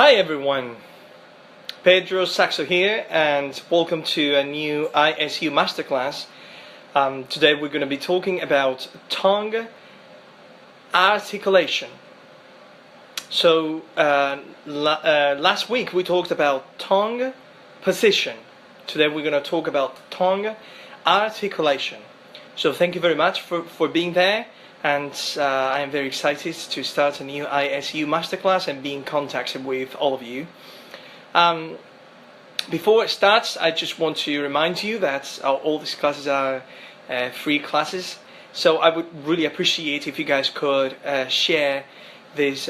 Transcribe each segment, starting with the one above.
Hi everyone, Pedrosaxo here, and welcome to a new ISU Masterclass. Today we're going to be talking about tongue articulation. So last week we talked about tongue position. Today we're going to talk about tongue articulation. So thank you very much for being there, and I am very excited to start a new ISU Masterclass and be in contact with all of you. Before it starts, I just want to remind you that all these classes are free classes, so I would really appreciate if you guys could share this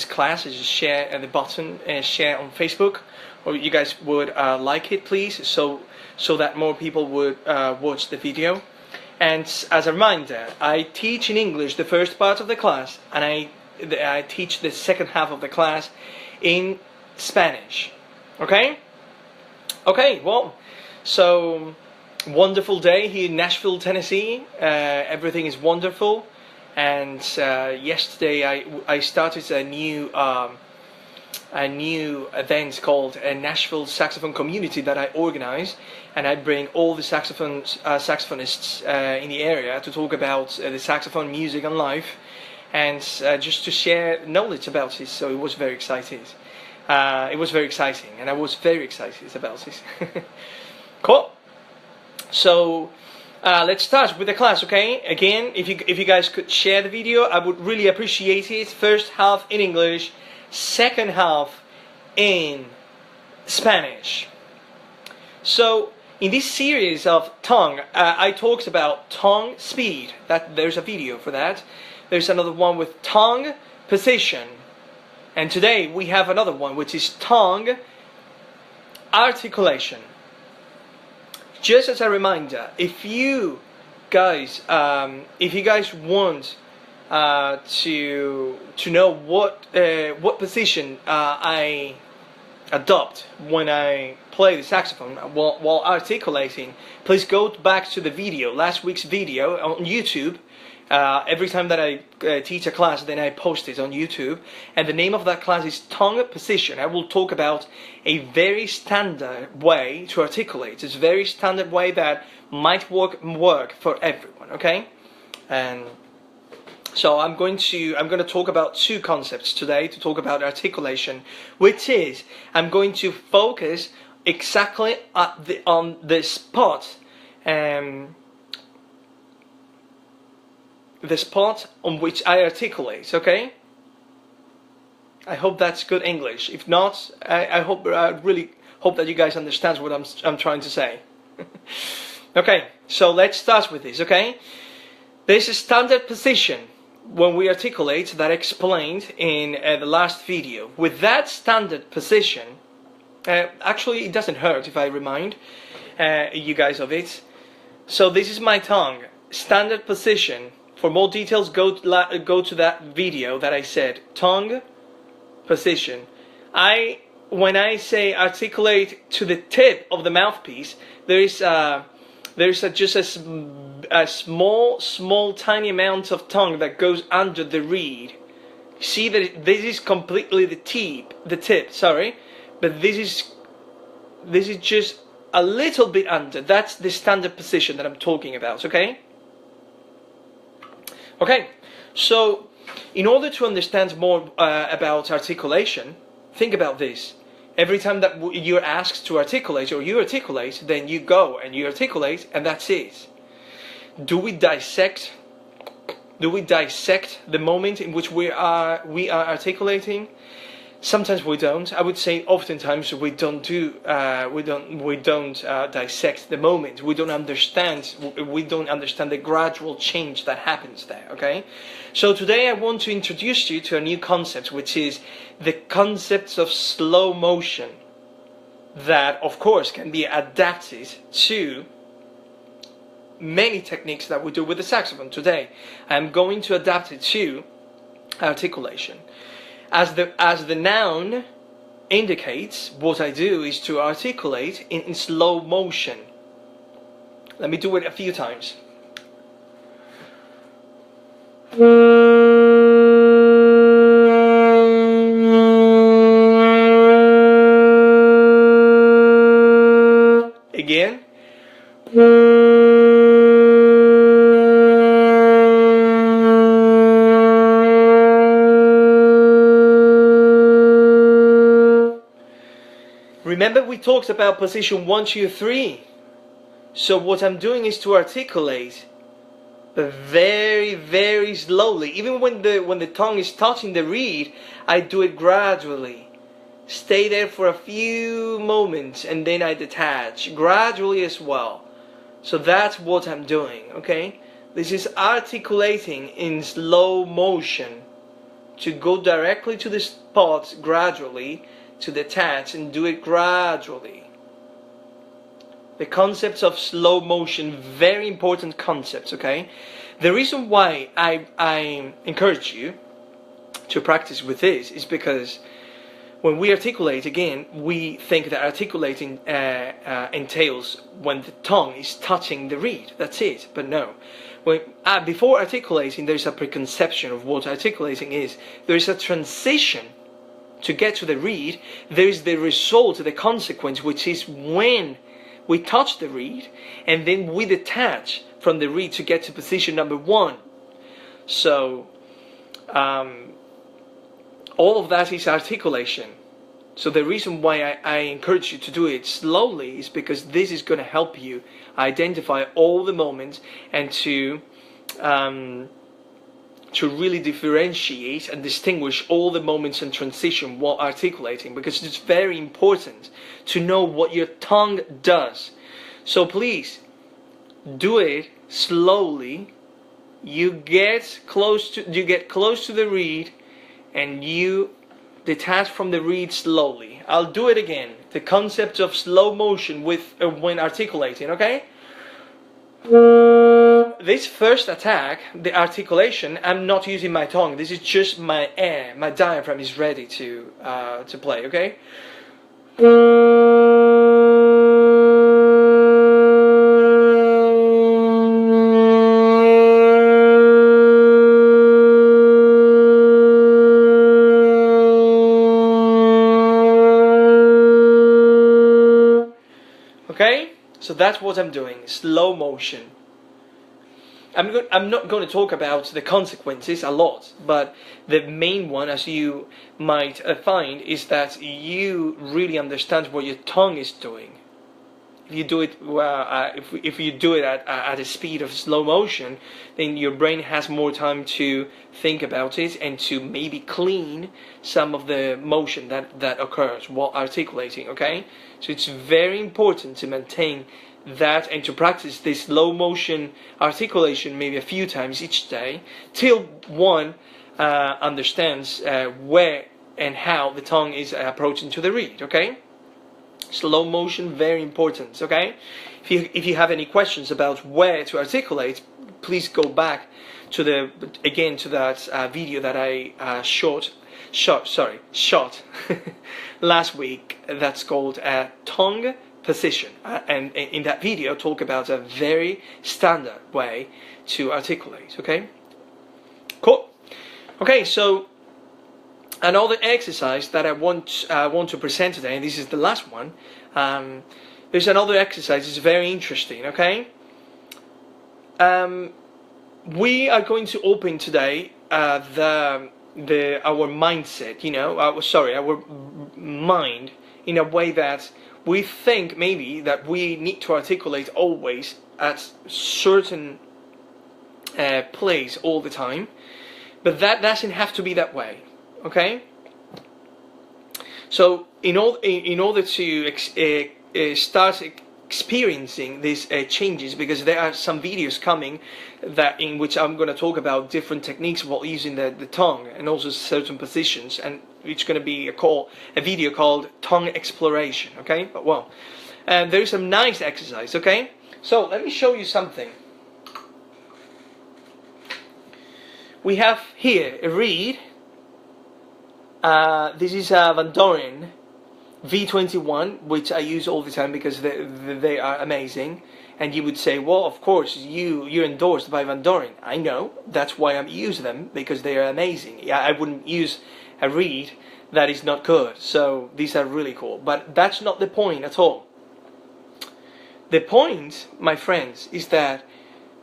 class. Just share at the button, share on Facebook, or you guys would like it, please, so that more people would watch the video. And as a reminder, I teach in English the first part of the class, and I teach the second half of the class in Spanish. Okay? Okay, well, so wonderful day here in Nashville, Tennessee. Everything is wonderful. And yesterday I started a new event called a Nashville Saxophone Community that I organize, and I bring all the saxophonists in the area to talk about the saxophone music and life, and just to share knowledge about this. So it was very exciting. It was very exciting, and I was very excited about this. Cool. So let's start with the class, okay? Again, if you guys could share the video, I would really appreciate it. First half in English, second half in Spanish. So in this series of tongue, I talked about tongue speed. There's a video for that. There's another one with tongue position, and today we have another one which is tongue articulation. Just as a reminder, if you guys want to know what position I adopt when I play the saxophone while articulating, please go back to the video, last week's video on YouTube. Every time that I teach a class, then I post it on YouTube, and the name of that class is tongue position. I will talk about a very standard way to articulate. It's a very standard way that might work for everyone. Okay, and so I'm going to talk about two concepts today to talk about articulation, which is I'm going to focus exactly on the spot, the spot on which I articulate. Okay, I hope that's good English. If not, I really hope that you guys understand what I'm trying to say. Okay, so let's start with this. Okay, there's a standard position when we articulate that I explained in the last video. With that standard position, actually it doesn't hurt if I remind you guys of it. So this is my tongue, standard position. For more details, go to that video that I said, tongue position. When I say articulate to the tip of the mouthpiece, there is just a small tiny amount of tongue that goes under the reed. See that this is completely the tip, sorry, but this is just a little bit under. That's the standard position that I'm talking about, okay? Okay, so in order to understand more about articulation, think about this. Every time that you're asked to articulate or you articulate, then you go and you articulate, and that's it. Do we dissect the moment in which we are articulating? Sometimes we don't. I would say oftentimes we don't dissect the moment. We don't understand the gradual change that happens there, okay? So today I want to introduce you to a new concept, which is the concepts of slow motion, that of course can be adapted to many techniques that we do with the saxophone. Today I'm going to adapt it to articulation. As the noun indicates, what I do is to articulate in slow motion. Let me do it a few times. Again. Remember we talked about position 1, 2, 3. So what I'm doing is to articulate very, very slowly. Even when the tongue is touching the reed, I do it gradually. Stay there for a few moments and then I detach gradually as well. So that's what I'm doing, okay? This is articulating in slow motion to go directly to the spot gradually, to detach and do it gradually. The concepts of slow motion, very important concepts, okay? The reason why I encourage you to practice with this is because when we articulate, again, we think that articulating entails when the tongue is touching the reed. That's it. But no. Before articulating, there's a preconception of what articulating is. There is a transition to get to the reed. There is the result, the consequence, which is when we touch the reed, and then we detach from the reed to get to position number 1. So, all of that is articulation. So the reason why I encourage you to do it slowly is because this is going to help you identify all the moments and to really differentiate and distinguish all the moments and transition while articulating, because it's very important to know what your tongue does. So please do it slowly. You get close to the reed and you detach from the reed slowly. I'll do it again. The concept of slow motion with when articulating, okay? This first attack, the articulation, I'm not using my tongue. This is just my air. My diaphragm is ready to play, okay? Okay? So that's what I'm doing. Slow motion. I'm not going to talk about the consequences a lot, but the main one, as you might find, is that you really understand what your tongue is doing. If you do it if you do it at a speed of slow motion, then your brain has more time to think about it and to maybe clean some of the motion that occurs while articulating. Okay, so it's very important to maintain that and to practice this slow motion articulation maybe a few times each day till one understands where and how the tongue is approaching to the reed. Okay, slow motion, very important. Okay, if you have any questions about where to articulate, please go back to that video that I shot last week. That's called tongue position, and in that video talk about a very standard way to articulate. Okay, cool. Okay, so another exercise that I want to present today, and this is the last one. There's another exercise. It's very interesting. Okay, we are going to open today our mindset. Our mind in a way that we think maybe that we need to articulate always at certain place all the time, but that doesn't have to be that way. Okay. So in order to start experiencing these changes, because there are some videos coming in which I'm going to talk about different techniques while using the tongue and also certain positions, and it's going to be a video called tongue exploration. Okay, but well, there is some nice exercise. Okay, so let me show you something. We have here a reed. This is a Van Doren V21, which I use all the time because they are amazing. And you would say, well, of course, you're endorsed by Van Doren. I know, that's why I use them, because they are amazing. I wouldn't use a reed that is not good. So these are really cool. But that's not the point at all. The point, my friends, is that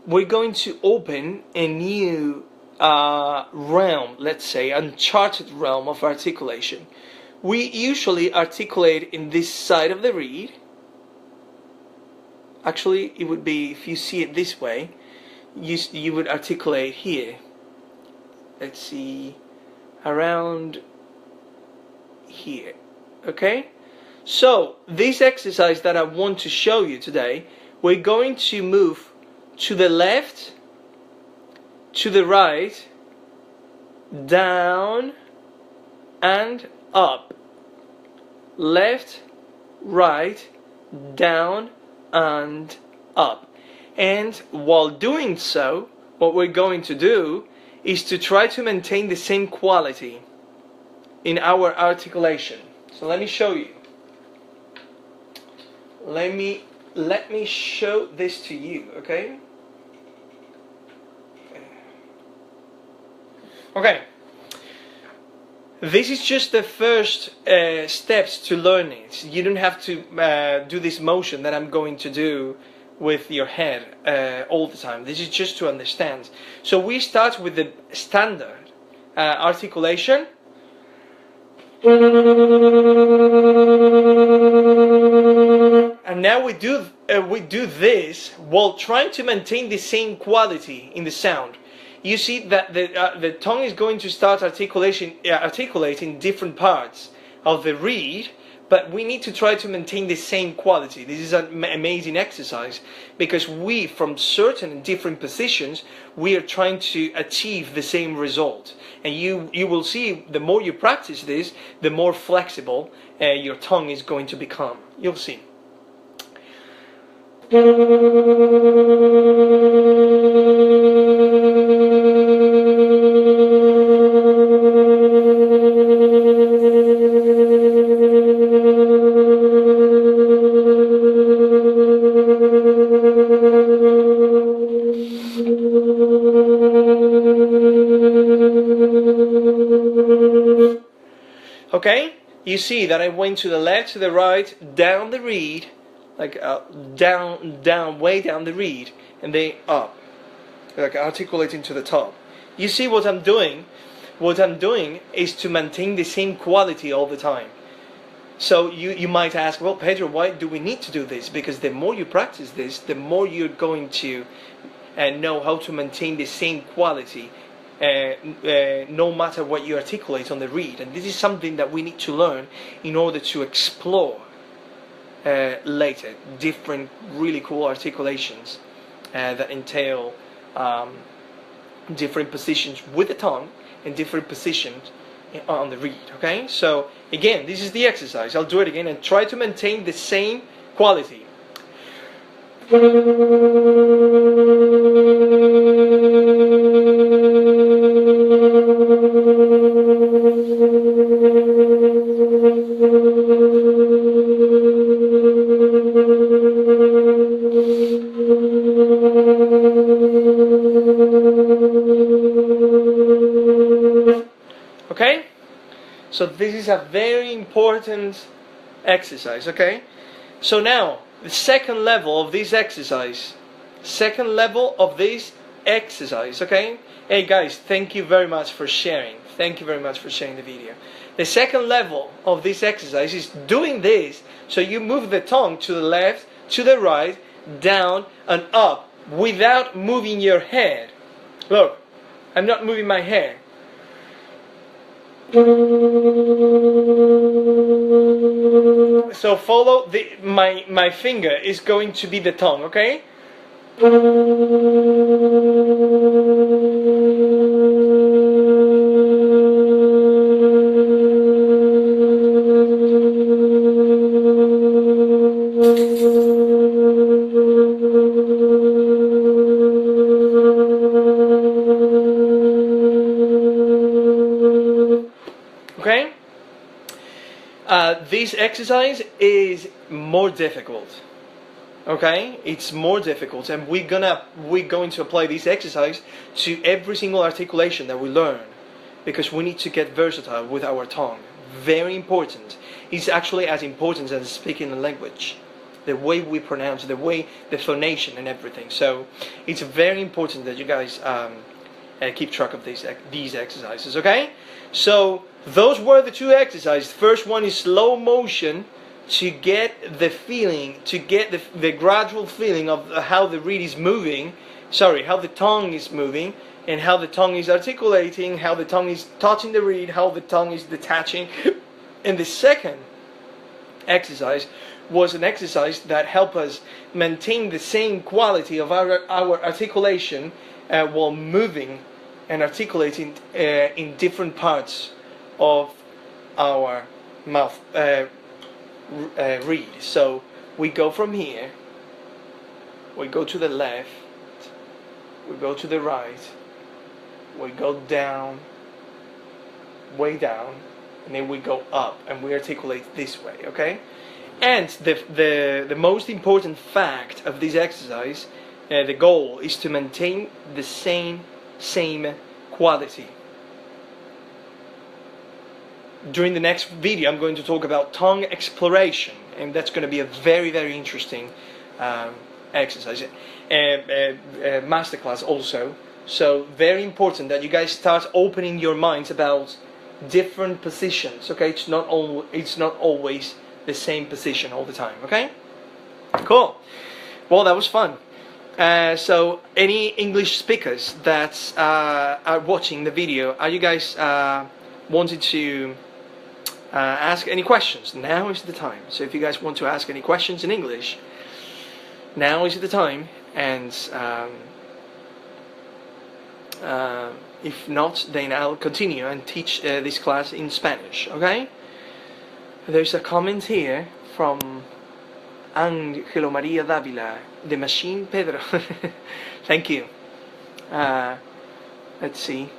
we're going to open a new realm, let's say, uncharted realm of articulation. We usually articulate in this side of the reed. Actually, it would be, if you see it this way, you would articulate here. Let's see, around here. Okay? So, this exercise that I want to show you today, we're going to move to the left, to the right, down, and up. Left, right, down, and up. And while doing so, what we're going to do is to try to maintain the same quality in our articulation. So let me show you. Let me show this to you, okay? Okay. This is just the first steps to learn it. You don't have to do this motion that I'm going to do with your head all the time. This is just to understand. So we start with the standard articulation. And now we do this while trying to maintain the same quality in the sound. You see that the tongue is going to start articulating different parts of the reed, but we need to try to maintain the same quality. This is an amazing exercise because we, from certain different positions, we are trying to achieve the same result. And you will see, the more you practice this, the more flexible your tongue is going to become. You'll see. Okay, you see that I went to the left, to the right, down the reed, like down, way down the reed, and then up, like articulating to the top. You see what I'm doing? What I'm doing is to maintain the same quality all the time. So you might ask, well, Pedro, why do we need to do this? Because the more you practice this, the more you're going to know how to maintain the same quality no matter what you articulate on the reed. And this is something that we need to learn in order to explore later different really cool articulations that entail different positions with the tongue and different positions on the reed. Okay, so again, this is the exercise. I'll do it again and try to maintain the same quality. Okay, so this is a very important exercise. Okay, so now the second level of this exercise. Okay, hey guys, thank you very much for sharing. Thank you very much for sharing the video. The second level of this exercise is doing this, so you move the tongue to the left, to the right, down and up without moving your head. Look, I'm not moving my head. So follow my finger is going to be the tongue, okay? Okay? This exercise is more difficult. Okay, it's more difficult, and we're going to apply this exercise to every single articulation that we learn, because we need to get versatile with our tongue. Very important. It's actually as important as speaking a language. the way we pronounce, the phonation and everything. So it's very important that you guys keep track of these exercises, okay? So those were the two exercises. First one is slow motion, to get the feeling, to get the gradual feeling of how the reed is moving, how the tongue is moving, and how the tongue is articulating, how the tongue is touching the reed, how the tongue is detaching. And the second exercise was an exercise that helped us maintain the same quality of our articulation while moving and articulating in different parts of our mouth reed. So we go from here, we go to the left, we go to the right, we go down, way down, and then we go up, and we articulate this way, okay? And the most important fact of this exercise, the goal is to maintain the same quality. During the next video, I'm going to talk about tongue exploration, and that's going to be a very, very interesting exercise. Masterclass also. So very important that you guys start opening your minds about different positions. Okay, it's not always the same position all the time. Okay, cool. Well, that was fun. So any English speakers that are watching the video, are you guys wanted to ask any questions? Now is the time. So if you guys want to ask any questions in English, now is the time. And if not, then I'll continue and teach this class in Spanish, okay? There's a comment here from Angelo Maria Davila, the machine Pedro. Thank you. Let's see.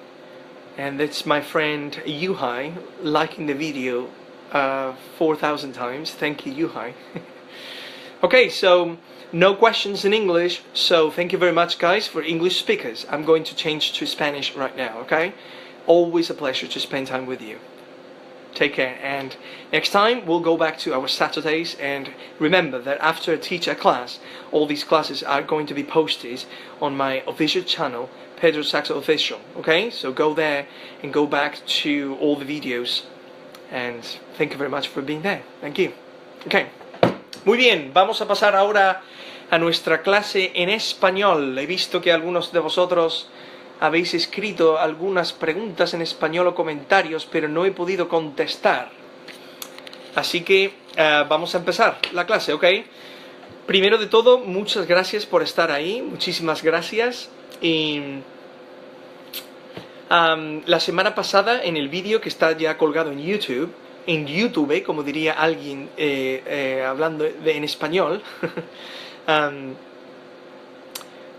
And that's my friend Yuhai, liking the video 4,000 times. Thank you, Yuhai. Okay, so no questions in English, so thank you very much, guys, for English speakers. I'm going to change to Spanish right now, okay? Always a pleasure to spend time with you. Take care, and next time we'll go back to our Saturdays, and remember that after I teach a class, all these classes are going to be posted on my official channel, Pedrosaxo Official, okay? So go there and go back to all the videos, and thank you very much for being there. Thank you. Okay. Muy bien, vamos a pasar ahora a nuestra clase en español. He visto que algunos de vosotros habéis escrito algunas preguntas en español o comentarios, pero no he podido contestar. Así que vamos a empezar la clase, ¿ok? Primero de todo, muchas gracias por estar ahí, muchísimas gracias. Y la semana pasada, en el vídeo que está ya colgado en YouTube, como diría alguien hablando en español,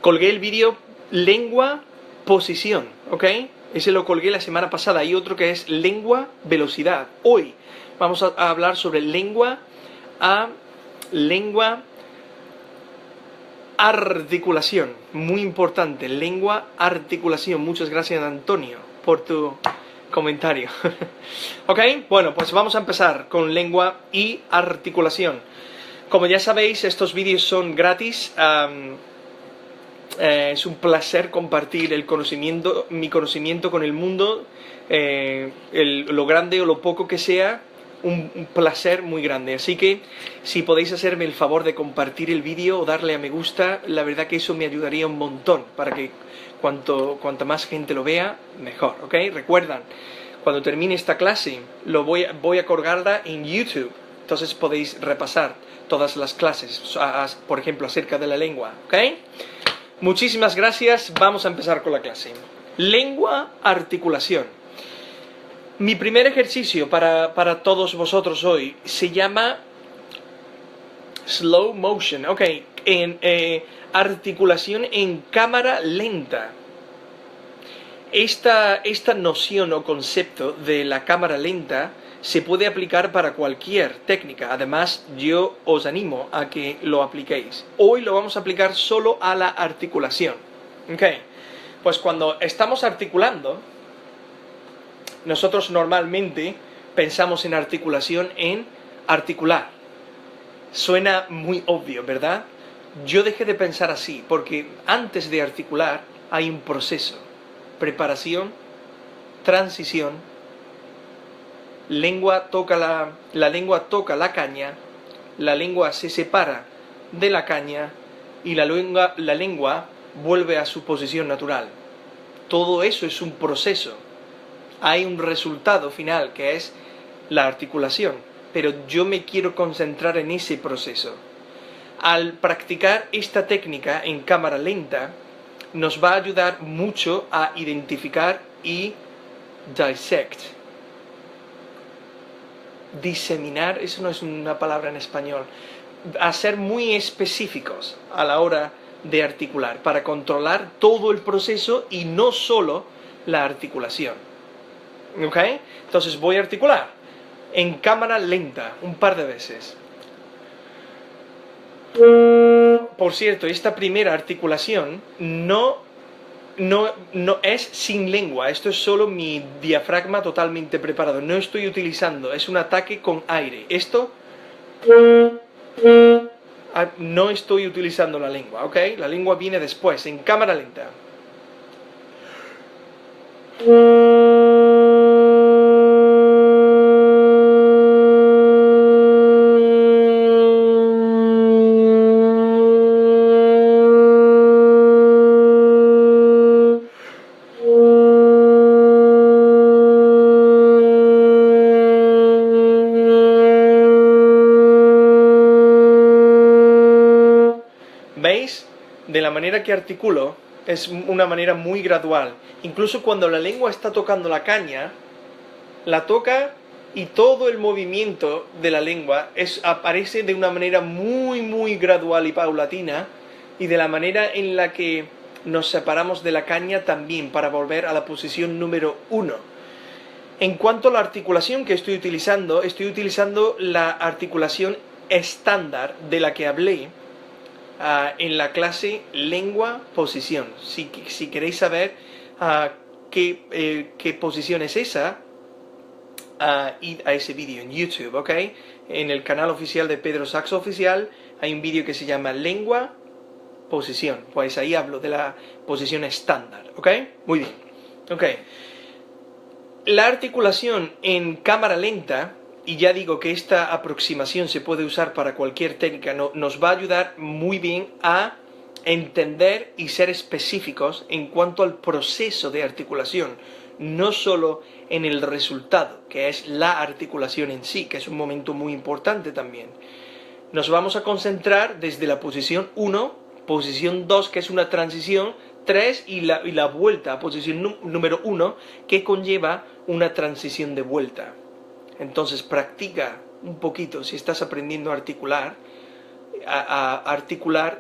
colgué el vídeo lengua, posición, ¿ok? Ese lo colgué la semana pasada. Hay otro que es lengua, velocidad. Hoy vamos a hablar sobre lengua, articulación. Muy importante, lengua, articulación. Muchas gracias, Antonio, por tu comentario. Ok, bueno, pues vamos a empezar con lengua y articulación. Como ya sabéis, estos vídeos son gratis. Es un placer compartir mi conocimiento con el mundo, lo grande o lo poco que sea, un placer muy grande. Así que si podéis hacerme el favor de compartir el vídeo o darle a me gusta, la verdad que eso me ayudaría un montón para que cuanta más gente lo vea, mejor, ¿ok? Recuerdan, cuando termine esta clase voy a colgarla en YouTube, entonces podéis repasar todas las clases, por ejemplo, acerca de la lengua, ¿ok? Muchísimas gracias, vamos a empezar con la clase. Lengua, articulación. Mi primer ejercicio para todos vosotros hoy se llama slow motion, ok, articulación en cámara lenta. Esta noción o concepto de la cámara lenta se puede aplicar para cualquier técnica. Además, yo os animo a que lo apliquéis. Hoy lo vamos a aplicar solo a la articulación. Ok, pues cuando estamos articulando, nosotros normalmente pensamos en articulación en articular. Suena muy obvio, ¿verdad? Yo dejé de pensar así, porque antes de articular hay un proceso. Preparación, transición, la lengua toca la caña, la lengua se separa de la caña y la lengua vuelve a su posición natural. Todo eso es un proceso. Hay un resultado final que es la articulación, pero yo me quiero concentrar en ese proceso. Al practicar esta técnica en cámara lenta, nos va a ayudar mucho a identificar y diseminar, eso no es una palabra en español, a ser muy específicos a la hora de articular, para controlar todo el proceso y no solo la articulación. ¿Ok? Entonces voy a articular en cámara lenta un par de veces. Por cierto, esta primera articulación no es sin lengua, esto es solo mi diafragma totalmente preparado, no estoy utilizando, es un ataque con aire. Esto no estoy utilizando la lengua, ¿ok? La lengua viene después, en cámara lenta. ¿Veis? De la manera que articulo es una manera muy gradual. Incluso cuando la lengua está tocando la caña, la toca y todo el movimiento de la lengua aparece de una manera muy gradual y paulatina, y de la manera en la que nos separamos de la caña también para volver a la posición número 1. En cuanto a la articulación que estoy utilizando la articulación estándar de la que hablé en la clase Lengua, posición. Si queréis saber qué posición es esa, id a ese vídeo en YouTube, ¿ok? En el canal oficial de Pedrosaxo Oficial hay un vídeo que se llama Lengua, posición. Pues ahí hablo de la posición estándar, ¿ok? Muy bien, ¿ok? La articulación en cámara lenta, y ya digo que esta aproximación se puede usar para cualquier técnica, nos va a ayudar muy bien a entender y ser específicos en cuanto al proceso de articulación, no solo en el resultado, que es la articulación en sí, que es un momento muy importante también. Nos vamos a concentrar desde la posición 1, posición 2, que es una transición, 3 y la vuelta a posición número 1, que conlleva una transición de vuelta. Entonces practica un poquito, si estás aprendiendo a articular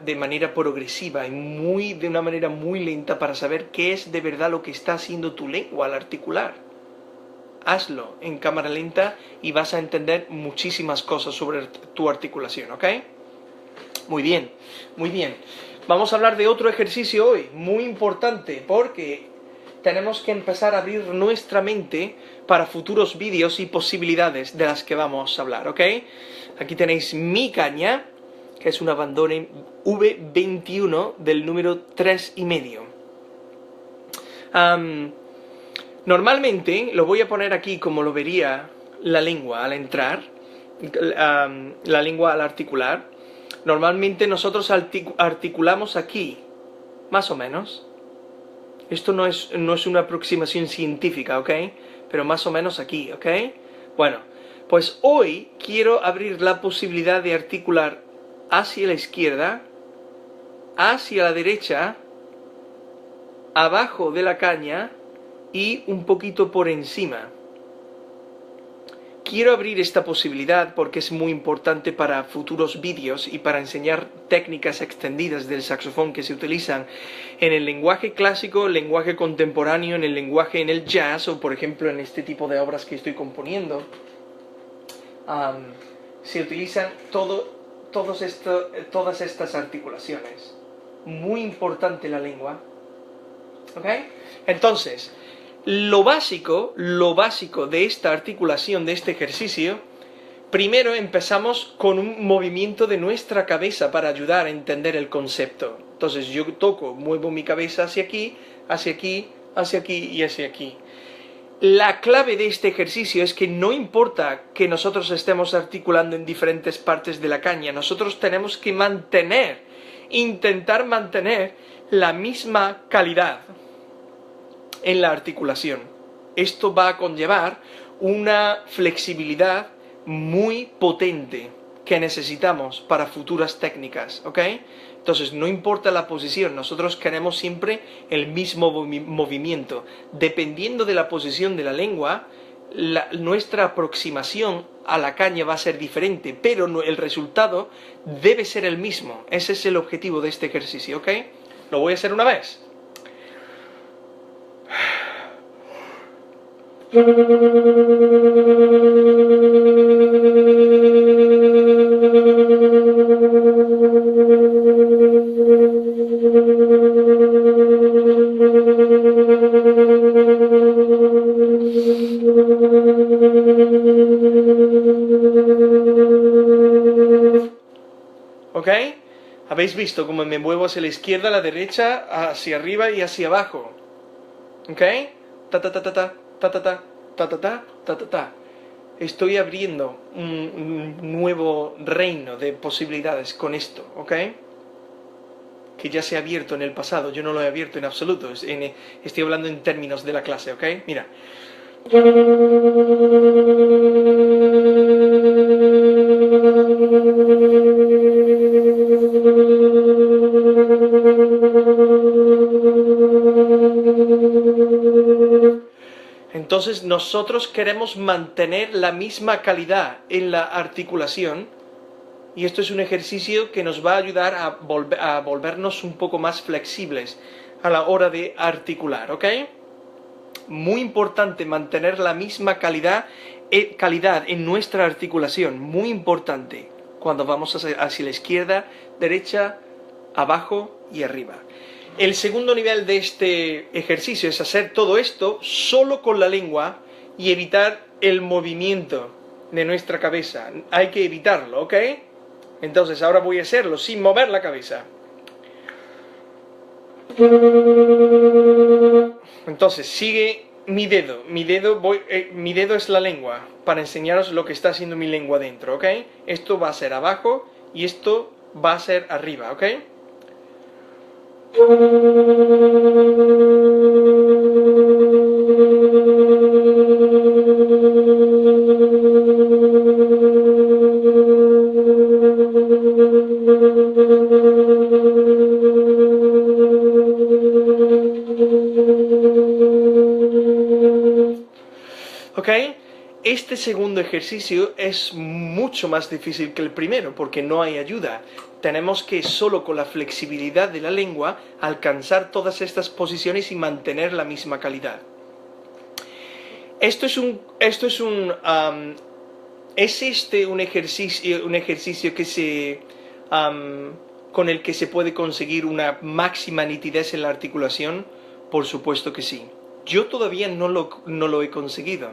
de manera progresiva y de una manera muy lenta para saber qué es de verdad lo que está haciendo tu lengua al articular. Hazlo en cámara lenta y vas a entender muchísimas cosas sobre tu articulación, ¿ok? Muy bien, muy bien. Vamos a hablar de otro ejercicio hoy, muy importante, porque tenemos que empezar a abrir nuestra mente para futuros vídeos y posibilidades de las que vamos a hablar, ¿ok? Aquí tenéis mi caña, que es una bandone V21 del número 3,5. Normalmente lo voy a poner aquí como lo vería la lengua al entrar, la lengua al articular. Normalmente nosotros articulamos aquí, más o menos. Esto no es una aproximación científica, ¿ok? Pero más o menos aquí, ¿ok? Bueno, pues hoy quiero abrir la posibilidad de articular hacia la izquierda, hacia la derecha, abajo de la caña y un poquito por encima. Quiero abrir esta posibilidad porque es muy importante para futuros vídeos y para enseñar técnicas extendidas del saxofón que se utilizan en el lenguaje clásico, el lenguaje contemporáneo, en el jazz o por ejemplo en este tipo de obras que estoy componiendo. Se utilizan todas estas articulaciones. Muy importante la lengua. ¿Ok? Entonces, lo básico de esta articulación, de este ejercicio, Primero empezamos con un movimiento de nuestra cabeza para ayudar a entender el concepto. Entonces yo toco, muevo mi cabeza hacia aquí, hacia aquí, hacia aquí y hacia aquí. La clave de este ejercicio es que no importa que nosotros estemos articulando en diferentes partes de la caña, nosotros tenemos que intentar mantener la misma calidad en la articulación. Esto va a conllevar una flexibilidad muy potente que necesitamos para futuras técnicas, ¿ok? Entonces, no importa la posición, nosotros queremos siempre el mismo movimiento. Dependiendo de la posición de la lengua, nuestra aproximación a la caña va a ser diferente, pero el resultado debe ser el mismo. Ese es el objetivo de este ejercicio, ¿ok? Lo voy a hacer una vez. ¿Ok? ¿Habéis visto cómo me muevo hacia la izquierda, a la derecha, hacia arriba y hacia abajo? ¿Ok? Ta ta ta ta ta ta ta ta ta ta ta ta ta ta. Estoy abriendo un nuevo reino de posibilidades con esto, ¿ok? Que ya se ha abierto en el pasado, yo no lo he abierto en absoluto, estoy hablando en términos de la clase, ¿ok? Mira. Entonces nosotros queremos mantener la misma calidad en la articulación y esto es un ejercicio que nos va a ayudar a volvernos un poco más flexibles a la hora de articular, ¿ok? Muy importante mantener la misma calidad en nuestra articulación, muy importante cuando vamos hacia la izquierda, derecha, abajo y arriba. El segundo nivel de este ejercicio es hacer todo esto solo con la lengua y evitar el movimiento de nuestra cabeza. Hay que evitarlo, ¿ok? Entonces ahora voy a hacerlo sin mover la cabeza. Entonces sigue mi dedo. Mi dedo es la lengua para enseñaros lo que está haciendo mi lengua dentro, ¿ok? Esto va a ser abajo y esto va a ser arriba, ¿ok? ¿Ok? Este segundo ejercicio es mucho más difícil que el primero porque no hay ayuda. Tenemos que solo con la flexibilidad de la lengua alcanzar todas estas posiciones y mantener la misma calidad. Es un ejercicio que con el que se puede conseguir una máxima nitidez en la articulación? Por supuesto que sí. Yo todavía no lo he conseguido.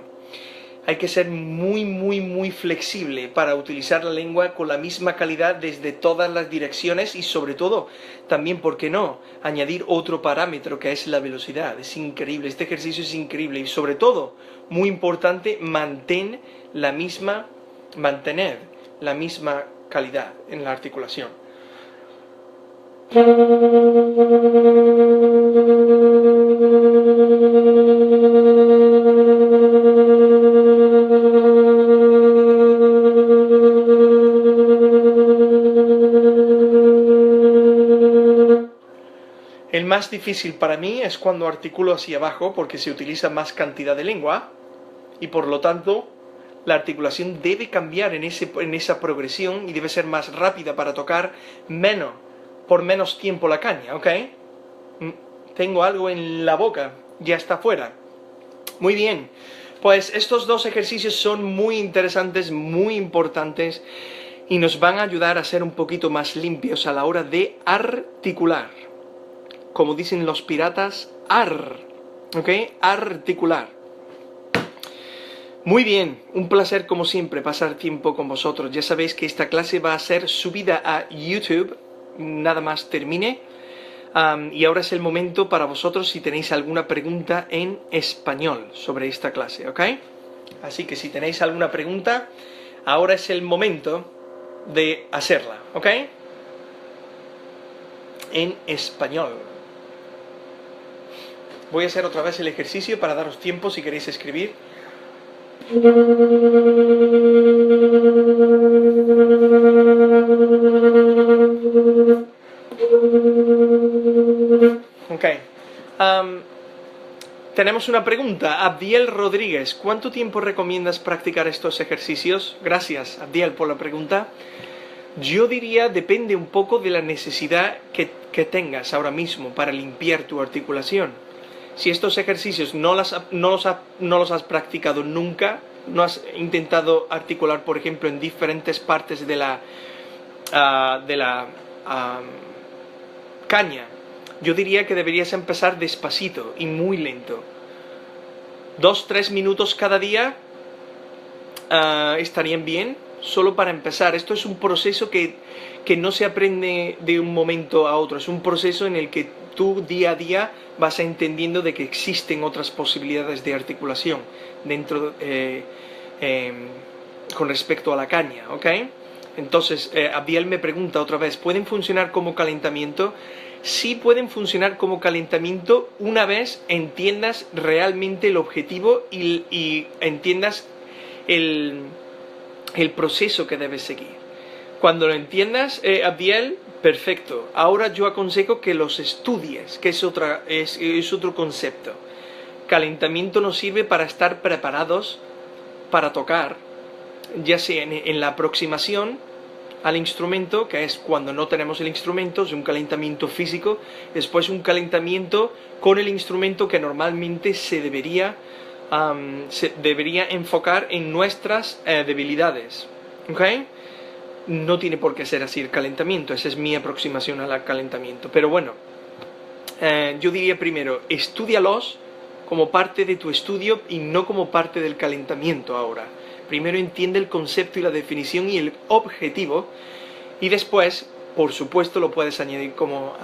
Hay que ser muy flexible para utilizar la lengua con la misma calidad desde todas las direcciones y sobre todo, también, ¿por qué no?, añadir otro parámetro que es la velocidad. Es increíble, este ejercicio es increíble y sobre todo, muy importante, mantener la misma calidad en la articulación. El más difícil para mí es cuando articulo hacia abajo porque se utiliza más cantidad de lengua y por lo tanto la articulación debe cambiar en esa progresión y debe ser más rápida para tocar por menos tiempo la caña, ¿ok? Tengo algo en la boca, ya está fuera. Muy bien, pues estos dos ejercicios son muy interesantes, muy importantes y nos van a ayudar a ser un poquito más limpios a la hora de articular. Como dicen los piratas, ¿ok? Articular. Muy bien, un placer como siempre pasar tiempo con vosotros. Ya sabéis que esta clase va a ser subida a YouTube, nada más termine. Y ahora es el momento para vosotros si tenéis alguna pregunta en español sobre esta clase, ¿ok? Así que si tenéis alguna pregunta, ahora es el momento de hacerla, ¿ok? En español. Voy a hacer otra vez el ejercicio para daros tiempo si queréis escribir. Ok. Tenemos una pregunta. Abdiel Rodríguez, ¿cuánto tiempo recomiendas practicar estos ejercicios? Gracias, Abdiel, por la pregunta. Yo diría, depende un poco de la necesidad que tengas ahora mismo para limpiar tu articulación. Si estos ejercicios no los has practicado nunca, no has intentado articular, por ejemplo, en diferentes partes de la caña, yo diría que deberías empezar despacito y muy lento. 2-3 minutos cada día estarían bien, solo para empezar. Esto es un proceso que no se aprende de un momento a otro, es un proceso en el que tú día a día vas entendiendo de que existen otras posibilidades de articulación dentro con respecto a la caña, ¿ok? Entonces, Abdiel me pregunta otra vez, ¿pueden funcionar como calentamiento? Sí pueden funcionar como calentamiento una vez entiendas realmente el objetivo y entiendas el proceso que debes seguir. Cuando lo entiendas, Abdiel, perfecto. Ahora yo aconsejo que los estudies, que es otro concepto. Calentamiento nos sirve para estar preparados para tocar, ya sea en la aproximación al instrumento, que es cuando no tenemos el instrumento, es un calentamiento físico, después un calentamiento con el instrumento que normalmente se debería enfocar en nuestras debilidades, ¿ok? No tiene por qué ser así el calentamiento, esa es mi aproximación al calentamiento, pero bueno, yo diría primero, estúdialos como parte de tu estudio y no como parte del calentamiento ahora. Primero entiende el concepto y la definición y el objetivo, y después, por supuesto, lo puedes añadir como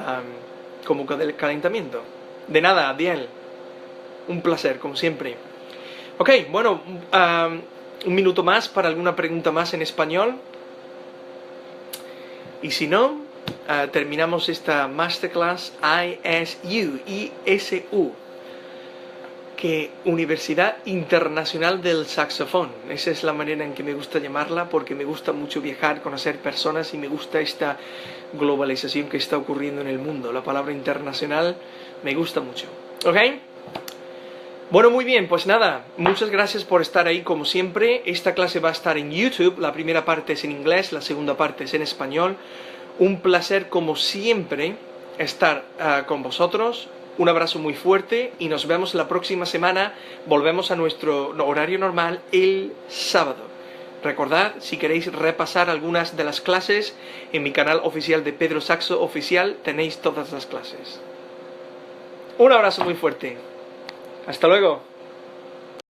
del calentamiento. De nada, Abdiel, un placer, como siempre. Ok, bueno, un minuto más para alguna pregunta más en español. Y si no, terminamos esta Masterclass ISU, que Universidad Internacional del Saxophone. Esa es la manera en que me gusta llamarla, porque me gusta mucho viajar, conocer personas y me gusta esta globalización que está ocurriendo en el mundo. La palabra internacional me gusta mucho. ¿Ok? Bueno, muy bien, pues nada, muchas gracias por estar ahí como siempre. Esta clase va a estar en YouTube, la primera parte es en inglés, la segunda parte es en español. Un placer como siempre estar con vosotros. Un abrazo muy fuerte y nos vemos la próxima semana. Volvemos a nuestro horario normal el sábado. Recordad, si queréis repasar algunas de las clases, en mi canal oficial de Pedrosaxo Oficial tenéis todas las clases. Un abrazo muy fuerte. Hasta luego.